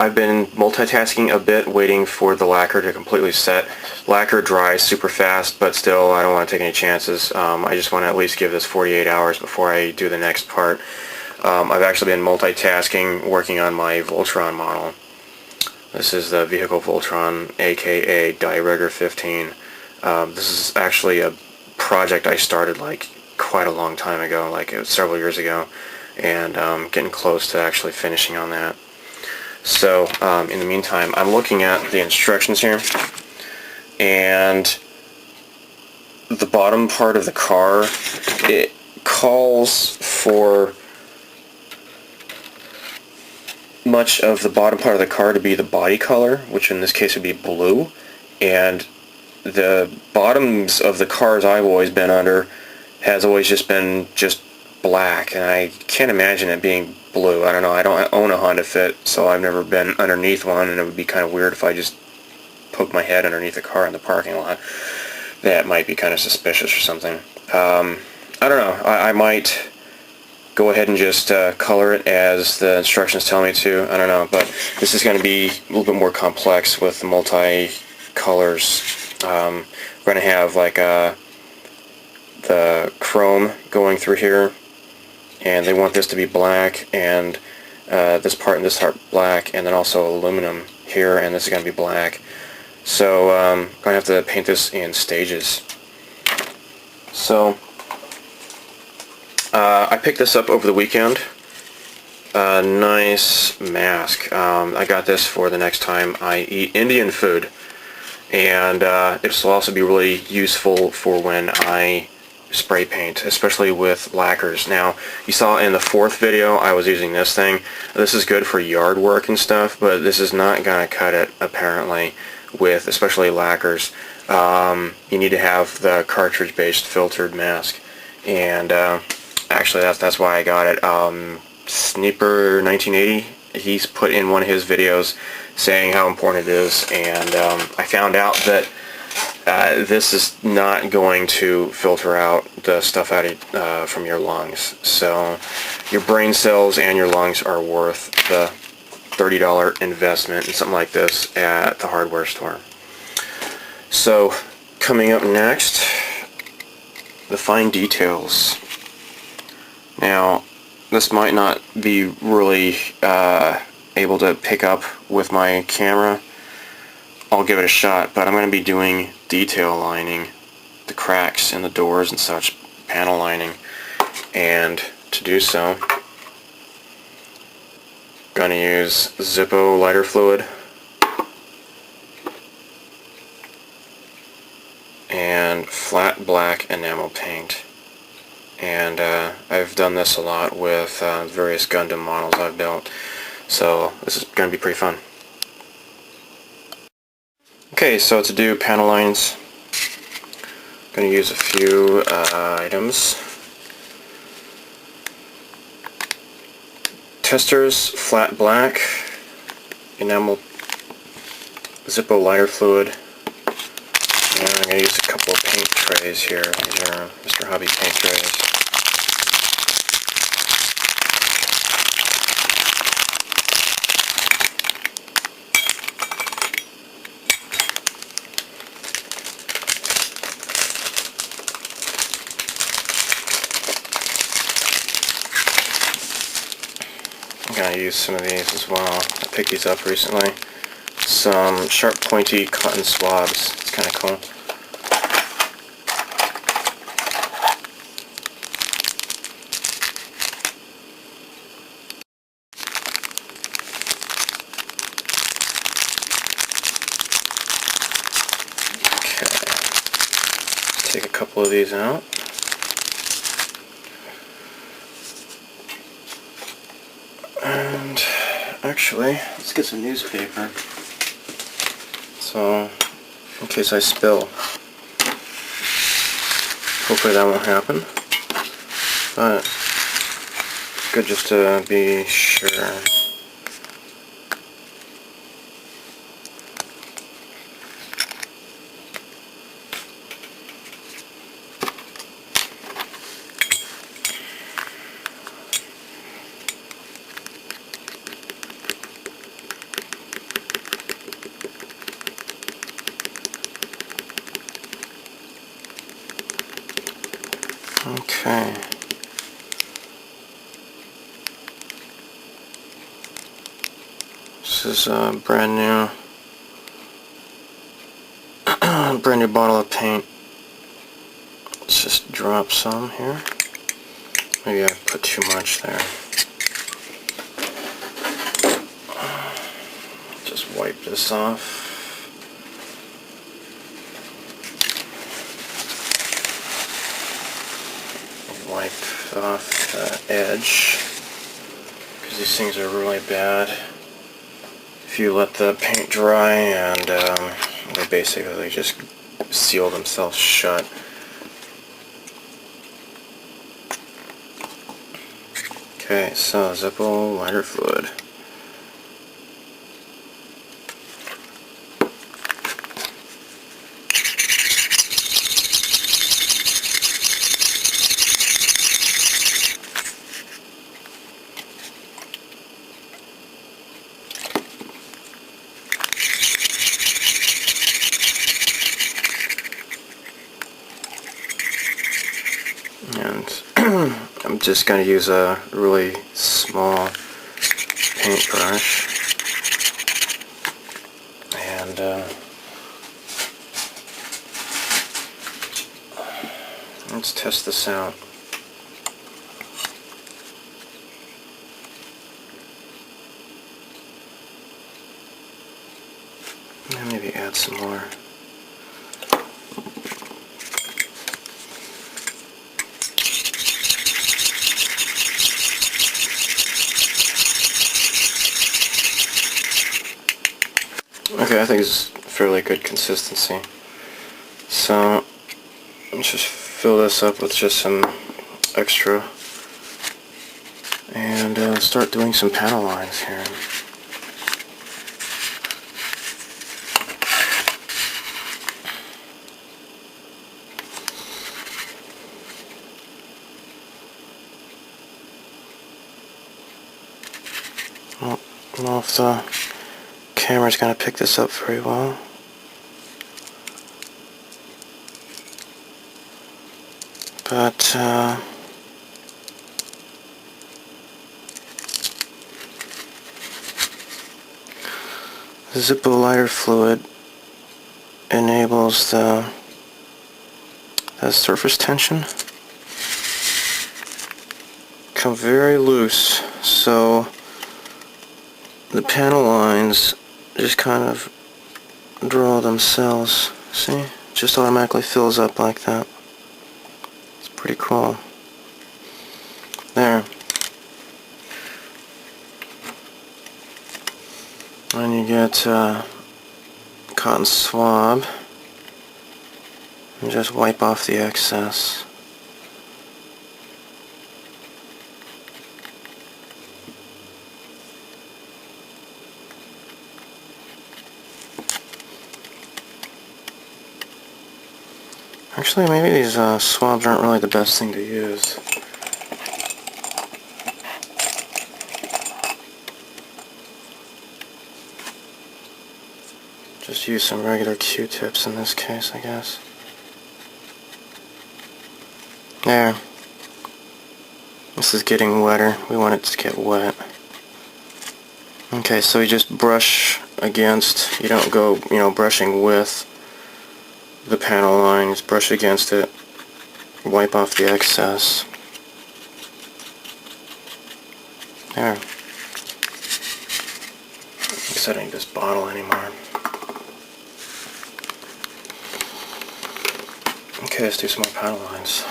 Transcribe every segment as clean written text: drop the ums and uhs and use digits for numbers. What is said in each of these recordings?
I've been multitasking a bit, waiting for the lacquer to completely set. Lacquer dries super fast, but still I don't want to take any chances. I just want to at least give this 48 hours before I do the next part. I've actually been multitasking, working on my Voltron model. This is the vehicle Voltron, aka Die Rigger 15. This is actually a project I started like quite a long time ago, like several years ago, and getting close to actually finishing on that. So in the meantime, I'm looking at the instructions here, and the bottom part of the car, it calls for much of the bottom part of the car to be the body color, which in this case would be blue, and the bottoms of the cars I've always been under has always just been black, and I can't imagine it being blue. I don't know, I don't own a Honda Fit, so I've never been underneath one, and it would be kind of weird if I just poked my head underneath a car in the parking lot. That might be kind of suspicious or something. I don't know, I might go ahead and just color it as the instructions tell me to. I don't know, but this is going to be a little bit more complex with multi-colors. We're going to have like the chrome going through here, and they want this to be black, and this part and this part black, and then also aluminum here, and this is going to be black. So I'm going to have to paint this in stages. So I picked this up over the weekend. A nice mask. I got this for the next time I eat Indian food, and this will also be really useful for when I spray paint, especially with lacquers. Now, you saw in the fourth video I was using this thing. This is good for yard work and stuff, but this is not going to cut it, apparently, with especially lacquers. You need to have the cartridge-based filtered mask, and actually that's why I got it. Sniper 1980, he's put in one of his videos saying how important it is, and I found out that this is not going to filter out the stuff out of, from your lungs. So your brain cells and your lungs are worth the $30 investment in something like this at the hardware store. So coming up next, the fine details. Now, this might not be really able to pick up with my camera. I'll give it a shot, but I'm going to be doing detail lining, the cracks in the doors and such, panel lining, and to do so, I'm going to use Zippo lighter fluid and flat black enamel paint. And I've done this a lot with various Gundam models I've built, so this is going to be pretty fun. Okay, so to do panel lines, I'm going to use a few items. Testers, flat black, enamel, Zippo lighter fluid, and I'm going to use a couple of paint trays here. These are Mr. Hobby paint trays. I'm going to use some of these as well. I picked these up recently. Some sharp pointy cotton swabs. It's kind of cool. Okay. Take a couple of these out. And actually, let's get some newspaper. So, in case I spill. Hopefully that won't happen. But, good just to be sure. Okay. This is a brand new bottle of paint. Let's just drop some here. Maybe I put too much there. Just wipe this off. Wipe off the edge, because these things are really bad if you let the paint dry, and they basically just seal themselves shut. Okay, so Zippo lighter fluid. And I'm just going to use a really small paintbrush, and let's test this out. And maybe add some more. Okay, I think it's fairly good consistency. So let's just fill this up with just some extra, and start doing some panel lines here. Well, I don't know if the camera's going to pick this up very well. But Zippo lighter fluid enables the surface tension come very loose, so the panel lines just kind of draw themselves. See? Just automatically fills up like that. It's pretty cool. There. And you get cotton swab, and just wipe off the excess. Actually, maybe these swabs aren't really the best thing to use. Just use some regular Q-tips in this case, I guess. There. This is getting wetter. We want it to get wet. Okay, so you just brush against, you don't go, brushing with the panel line, just brush against it, wipe off the excess. There. I'm setting this bottle anymore. Okay, let's do some more panel lines.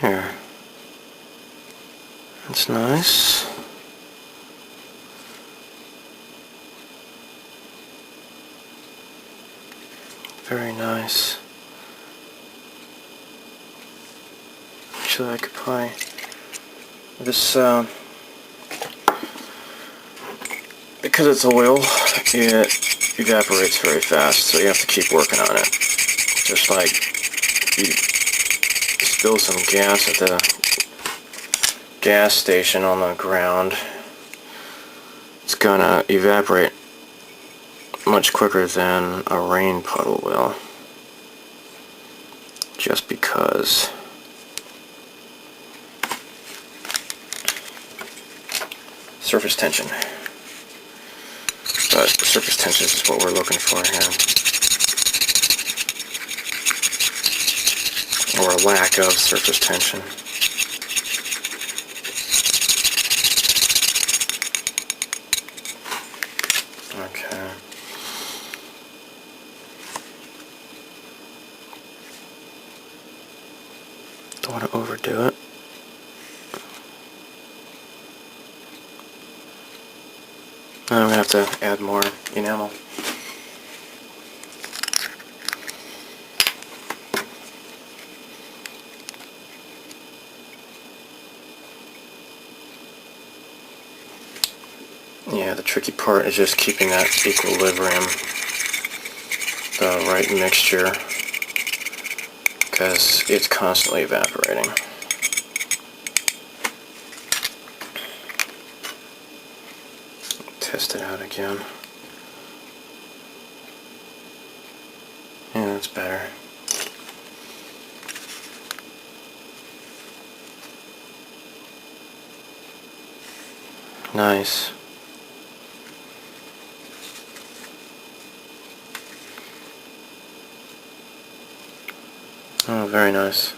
Here. That's nice. Very nice. Actually, I could probably... This, because it's oil, it evaporates very fast, so you have to keep working on it. Just like you spill some gas at the gas station on the ground, it's gonna evaporate much quicker than a rain puddle will, just because surface tension. But surface tension is what we're looking for here, or a lack of surface tension. Okay. Don't want to overdo it. I'm going to have to add more enamel. Yeah, the tricky part is just keeping that equilibrium, the right mixture, because it's constantly evaporating. Test it out again. Yeah, that's better. Nice. Oh, very nice.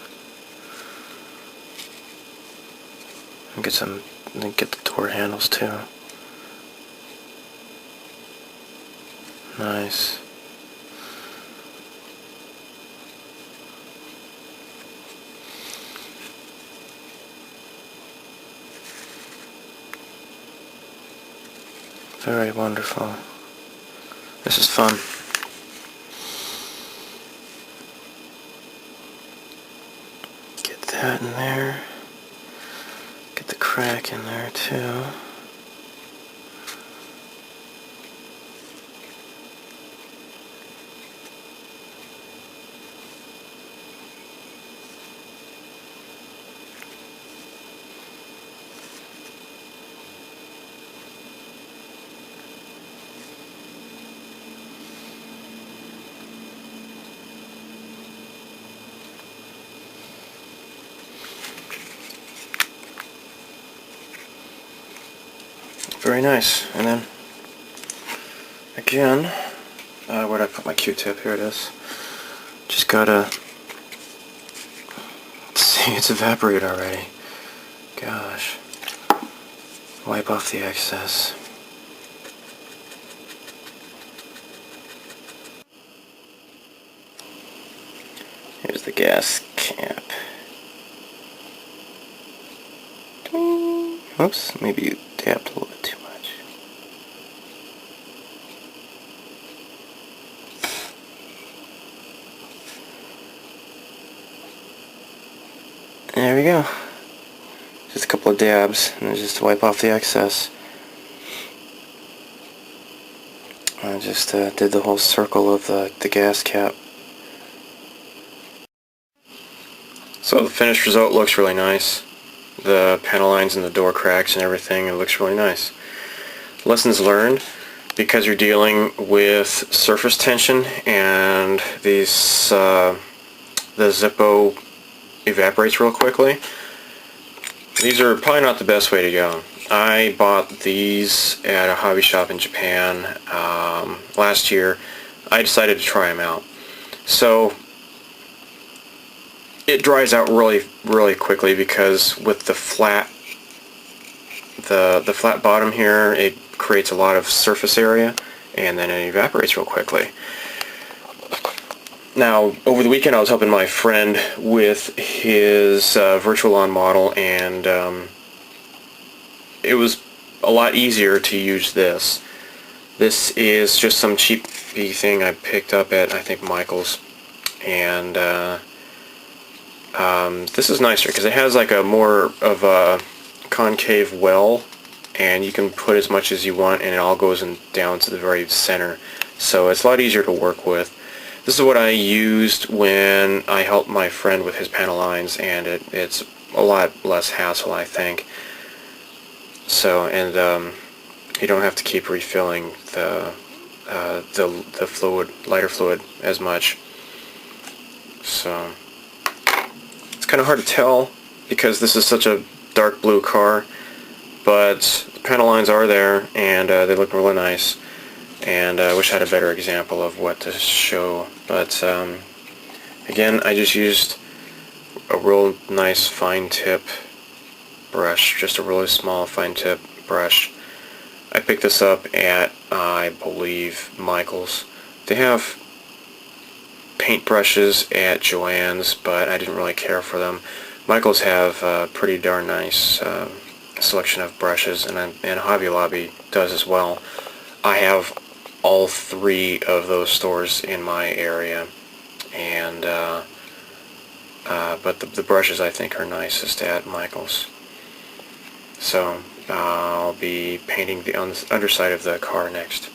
And get the door handles too. Nice. Very wonderful. This is fun. Get that in there. Get the crack in there too. Very nice. And then, again, where'd I put my Q-tip? Here it is. Just gotta see it's evaporated already. Gosh. Wipe off the excess. Here's the gas cap. Oops, maybe you tapped a little bit too much. There we go. Just a couple of dabs, and then just wipe off the excess. I just did the whole circle of the gas cap. So the finished result looks really nice. The panel lines and the door cracks and everything, it looks really nice. Lessons learned: because you're dealing with surface tension and these the Zippo evaporates real quickly, these are probably not the best way to go. I bought these at a hobby shop in Japan last year. I decided to try them out. So it dries out really quickly, because with the flat bottom here, it creates a lot of surface area, and then it evaporates real quickly. Now, over the weekend I was helping my friend with his virtual lawn model, and it was a lot easier to use this. This is just some cheapy thing I picked up at, I think, Michael's, and this is nicer because it has like a more of a concave well, and you can put as much as you want, and it all goes down to the very center, so it's a lot easier to work with. This is what I used when I helped my friend with his panel lines, and it's a lot less hassle, I think. So, and you don't have to keep refilling the the fluid, lighter fluid, as much. So it's kind of hard to tell because this is such a dark blue car, but the panel lines are there, and they look really nice. And I wish I had a better example of what to show, but again, I just used a real nice fine tip brush, just a really small fine tip brush. I picked this up at, I believe, Michael's. They have paint brushes at Joann's, but I didn't really care for them. Michael's have a pretty darn nice selection of brushes, and Hobby Lobby does as well. I have all three of those stores in my area, and but the brushes I think are nicest at Michael's. So I'll be painting the underside of the car next.